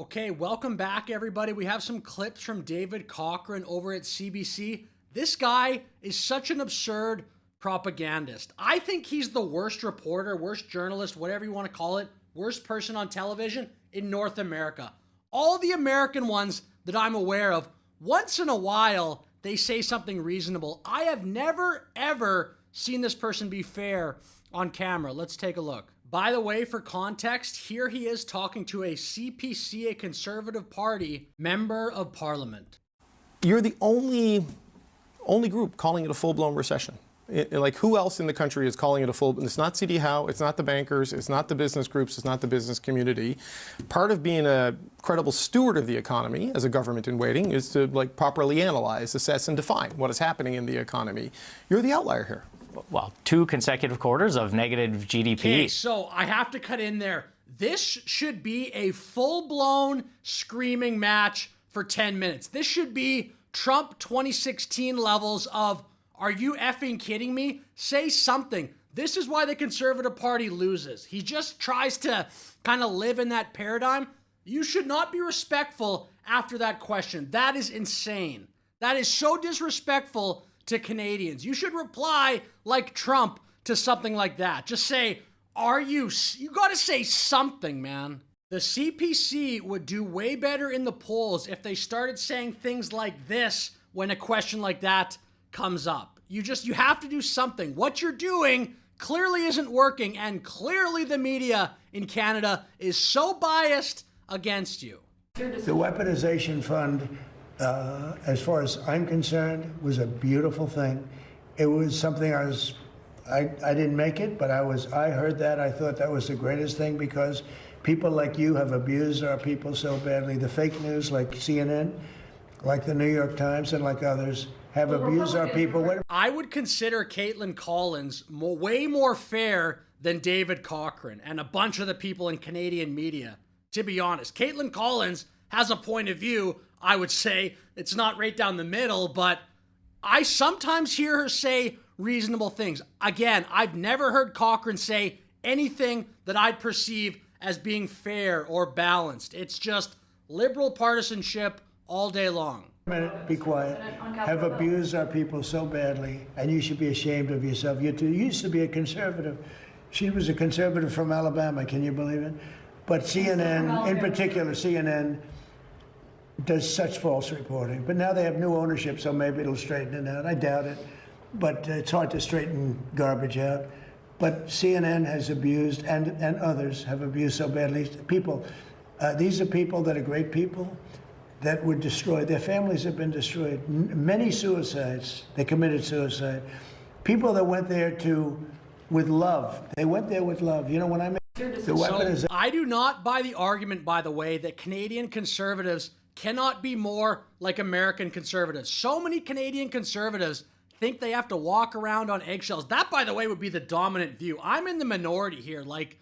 Okay, welcome back, everybody. We have some clips from David Cochrane over at CBC. This guy is such an absurd propagandist. I think he's the worst reporter, worst journalist, whatever you want to call it, worst person on television in North America. All the American ones that I'm aware of, once in a while, they say something reasonable. I have never, ever seen this person be fair on camera. Let's take a look. By the way, for context, here he is talking to a CPC, a Conservative Party member of Parliament. You're the only group calling it a full-blown recession. Like, who else in the country is calling it a full? It's not CD Howe, it's not the bankers, it's not the business groups, it's not the business community. Part of being a credible steward of the economy as a government in waiting is to properly analyze, assess, and define what is happening in the economy. You're the outlier here. Well, 2 consecutive quarters of negative GDP. Okay, so I have to cut in there. This should be a full-blown screaming match for 10 minutes. This should be Trump 2016 levels of, are you effing kidding me? Say something. This is why the Conservative Party loses. He just tries to kind of live in that paradigm. You should not be respectful after that question. That is insane. That is so disrespectful to Canadians. You should reply like Trump to something like that. Just say, you got to say something, man. The CPC would do way better in the polls if they started saying things like this when a question like that comes up. You have to do something. What you're doing clearly isn't working, and clearly the media in Canada is so biased against you. The weaponization fund, as far as I'm concerned, was a beautiful thing. It was something I didn't make it, but I heard that. I thought that was the greatest thing, because people like you have abused our people so badly. The fake news, like CNN, like the New York Times, and like others, have abused our people. I would consider Caitlin Collins way more fair than David Cochrane and a bunch of the people in Canadian media, to be honest. Caitlin Collins has a point of view. I would say it's not right down the middle, but I sometimes hear her say reasonable things. Again, I've never heard Cochrane say anything that I'd perceive as being fair or balanced. It's just liberal partisanship all day long. Be quiet. Have abused our people so badly, and you should be ashamed of yourself. You used to be a conservative. She was a conservative from Alabama, can you believe it? But CNN, in particular, CNN does such false reporting. But now they have new ownership, so maybe it'll straighten it out. I doubt it, but it's hard to straighten garbage out. But CNN has abused, and others have abused so badly. People, these are people that are great people that were destroyed. Their families have been destroyed. Many suicides. They committed suicide. People that went there with love. They went there with love. You know, when I make the weaponization. I do not buy the argument, by the way, that Canadian conservatives cannot be more like American conservatives. So many Canadian conservatives think they have to walk around on eggshells. That, by the way, would be the dominant view. I'm in the minority here. Like,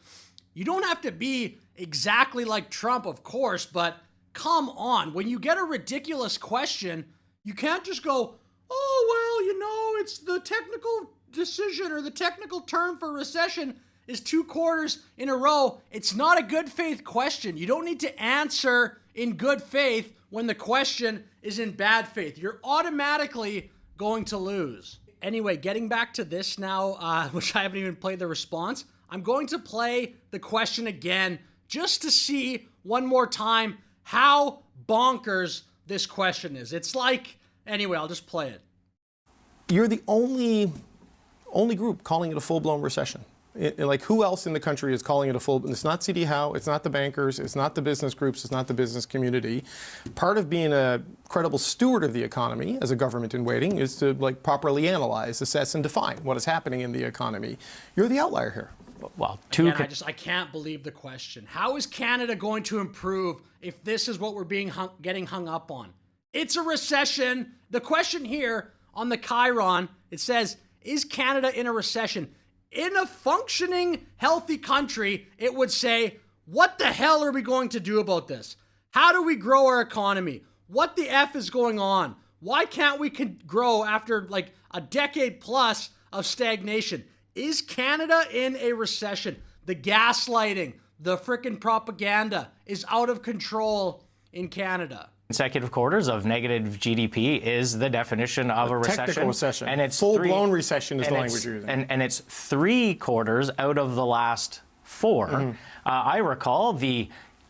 you don't have to be exactly like Trump, of course, but come on. When you get a ridiculous question, you can't just go, oh, well, you know, it's the technical decision or the technical term for recession is 2 quarters in a row. It's not a good faith question. You don't need to answer in good faith when the question is in bad faith. You're automatically going to lose. Anyway, getting back to this now, which I haven't even played the response. I'm going to play the question again just to see one more time how bonkers this question is. It's like, anyway, I'll just play it. You're the only group calling it a full-blown recession. Like, who else in the country is calling it a full? It's not CD Howe, it's not the bankers, it's not the business groups, it's not the business community. Part of being a credible steward of the economy as a government in waiting is to properly analyze, assess, and define what is happening in the economy. You're the outlier here. Well, I can't believe the question. How is Canada going to improve if this is what we're getting hung up on? It's a recession. The question here on the Chiron, it says, is Canada in a recession? In a functioning, healthy country, it would say, what the hell are we going to do about this? How do we grow our economy? What the F is going on? Why can't we grow after like a decade plus of stagnation? Is Canada in a recession? The gaslighting, the frickin' propaganda is out of control in Canada. Consecutive quarters of negative GDP is the definition of a recession. Technical recession. And it's full-blown recession is the language you're using. And it's 3 quarters out of the last 4. I recall the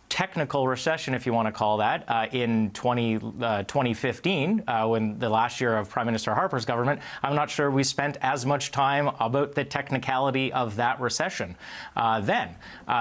technical recession, if you want to call that, in 2015, when the last year of Prime Minister Harper's government. I'm not sure we spent as much time about the technicality of that recession then.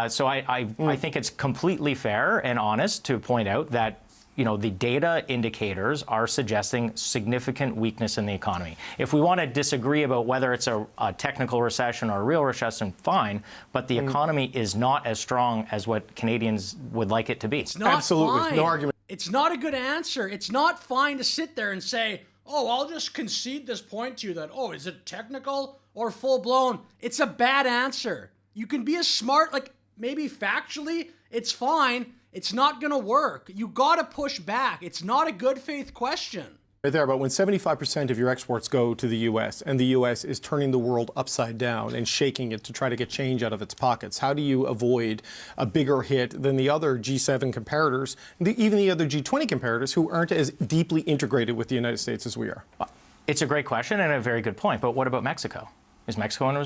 So I think it's completely fair and honest to point out that the data indicators are suggesting significant weakness in the economy. If we want to disagree about whether it's a technical recession or a real recession, fine, but the economy is not as strong as what Canadians would like it to be. It's not Absolutely, fine. no argument. It's not a good answer. It's not fine to sit there and say, oh, I'll just concede this point to you that, oh, is it technical or full-blown? It's a bad answer. You can be a smart, maybe factually, it's fine. It's not going to work. You got to push back. It's not a good faith question. Right there, but when 75% of your exports go to the U.S. and the U.S. is turning the world upside down and shaking it to try to get change out of its pockets, how do you avoid a bigger hit than the other G7 comparators, even the other G20 comparators who aren't as deeply integrated with the United States as we are? It's a great question and a very good point, but what about Mexico? Is Mexico in a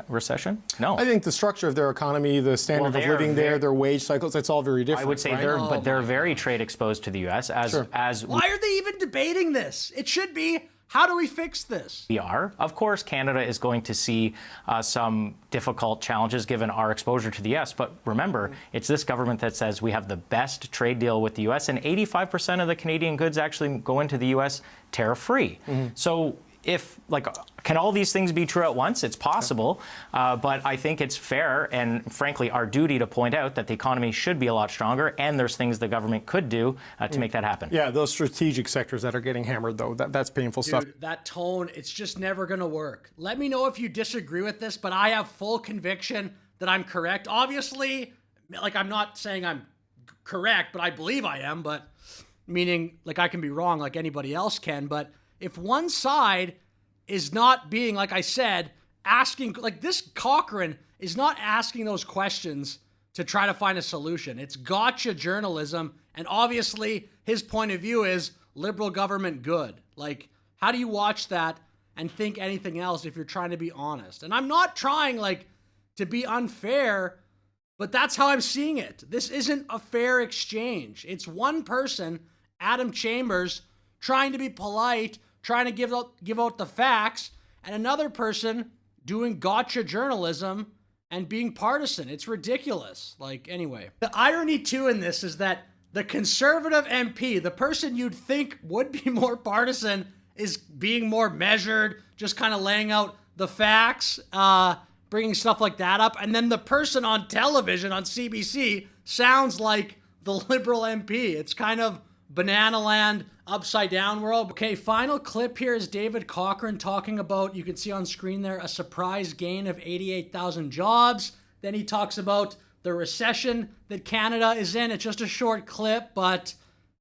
recession? No. I think the structure of their economy, the standard of living there, their wage cycles, that's all very different. I would say right? they're very trade exposed to the U.S. Why are they even debating this? It should be, how do we fix this? We are. Of course, Canada is going to see some difficult challenges given our exposure to the U.S. But remember, it's this government that says we have the best trade deal with the U.S. and 85% of the Canadian goods actually go into the U.S. tariff-free. So can all these things be true at once? It's possible, but I think it's fair and, frankly, our duty to point out that the economy should be a lot stronger, and there's things the government could do to make that happen. Yeah, those strategic sectors that are getting hammered, though, that's painful stuff. Dude, that tone, it's just never going to work. Let me know if you disagree with this, but I have full conviction that I'm correct. Obviously, I'm not saying I'm correct, but I believe I am, but meaning, I can be wrong like anybody else can, but if one side is not being, like I said, asking, this Cochrane is not asking those questions to try to find a solution. It's gotcha journalism, and obviously his point of view is liberal government good. How do you watch that and think anything else if you're trying to be honest? And I'm not trying, to be unfair, but that's how I'm seeing it. This isn't a fair exchange. It's one person, Adam Chambers, trying to be polite, trying to give out the facts, and another person doing gotcha journalism and being partisan. It's ridiculous. Anyway. The irony, too, in this is that the Conservative MP, the person you'd think would be more partisan, is being more measured, just kind of laying out the facts, bringing stuff like that up. And then the person on television on CBC sounds like the Liberal MP. It's kind of banana land, upside down world. Okay, final clip here is David Cochrane talking about, you can see on screen there, a surprise gain of 88,000 jobs. Then he talks about the recession that Canada is in. It's just a short clip, but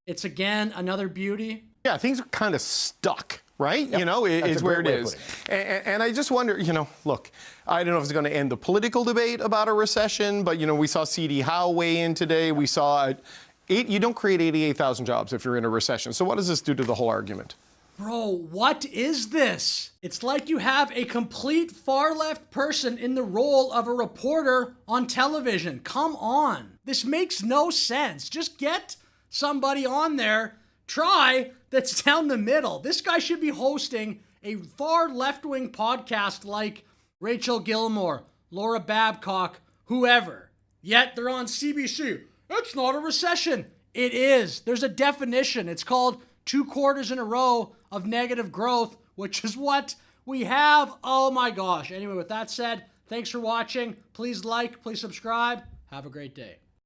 it's, again, another beauty. Yeah, things are kind of stuck, right? Yep. Is where it is. And I just wonder, look, I don't know if it's going to end the political debate about a recession, but, we saw C.D. Howe weigh in today. We saw you don't create 88,000 jobs if you're in a recession. So what does this do to the whole argument? Bro, what is this? It's like you have a complete far-left person in the role of a reporter on television. Come on. This makes no sense. Just get somebody on there, that's down the middle. This guy should be hosting a far left-wing podcast like Rachel Gilmore, Laura Babcock, whoever. Yet they're on CBC. It's not a recession. It is. There's a definition. It's called 2 quarters in a row of negative growth, which is what we have. Oh my gosh. Anyway, with that said, thanks for watching. Please like, please subscribe. Have a great day.